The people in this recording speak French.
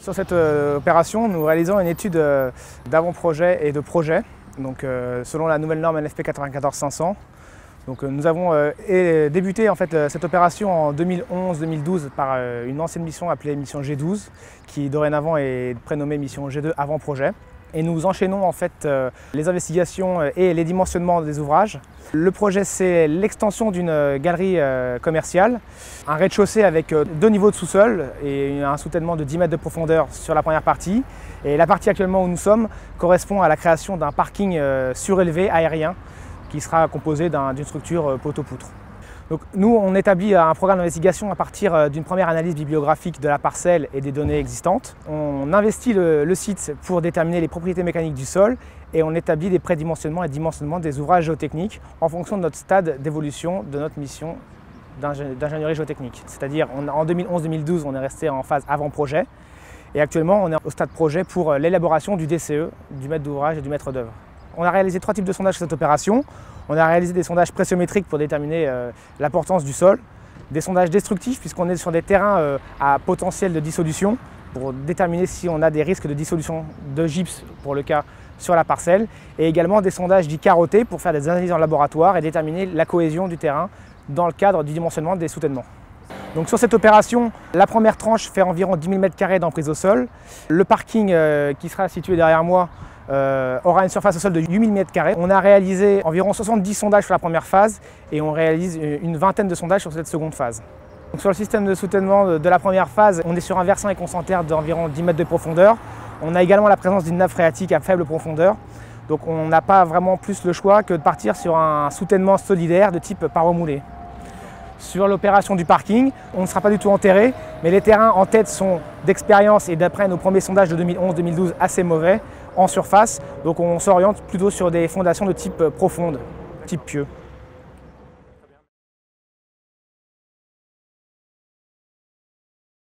Sur cette opération, nous réalisons une étude d'avant-projet et de projet, donc, selon la nouvelle norme NFP 94500. Donc, nous avons débuté en fait, cette opération en 2011-2012 par une ancienne mission appelée mission G12, qui dorénavant est prénommée mission G2 avant-projet. Et nous enchaînons en fait les investigations et les dimensionnements des ouvrages. Le projet, c'est l'extension d'une galerie commerciale, un rez-de-chaussée avec 2 niveaux de sous-sol et un soutènement de 10 mètres de profondeur sur la première partie. Et la partie actuellement où nous sommes correspond à la création d'un parking surélevé aérien qui sera composé d'une structure poteau-poutre. Donc, nous, on établit un programme d'investigation à partir d'une première analyse bibliographique de la parcelle et des données existantes. On investit le site pour déterminer les propriétés mécaniques du sol et on établit des prédimensionnements et dimensionnements des ouvrages géotechniques en fonction de notre stade d'évolution de notre mission d'ingénierie géotechnique. C'est-à-dire en 2011-2012, on est resté en phase avant-projet et actuellement, on est au stade projet pour l'élaboration du DCE, du maître d'ouvrage et du maître d'œuvre. On a réalisé 3 types de sondages sur cette opération. On a réalisé des sondages pressiométriques pour déterminer la portance du sol, des sondages destructifs puisqu'on est sur des terrains à potentiel de dissolution pour déterminer si on a des risques de dissolution de gypse pour le cas sur la parcelle, et également des sondages dits carottés pour faire des analyses en laboratoire et déterminer la cohésion du terrain dans le cadre du dimensionnement des soutènements. Donc sur cette opération, la première tranche fait environ 10 000 m² d'emprise au sol. Le parking qui sera situé derrière moi aura une surface au sol de 8 000 m². On a réalisé environ 70 sondages sur la première phase et on réalise une vingtaine de sondages sur cette seconde phase. Donc sur le système de soutènement de la première phase, on est sur un versant éconcentraire d'environ 10 mètres de profondeur. On a également la présence d'une nappe phréatique à faible profondeur. Donc on n'a pas vraiment plus le choix que de partir sur un soutènement solidaire de type paromoulé. Sur l'opération du parking, on ne sera pas du tout enterré, mais les terrains en tête sont d'expérience et d'après nos premiers sondages de 2011-2012 assez mauvais en surface. Donc on s'oriente plutôt sur des fondations de type profonde, type pieux.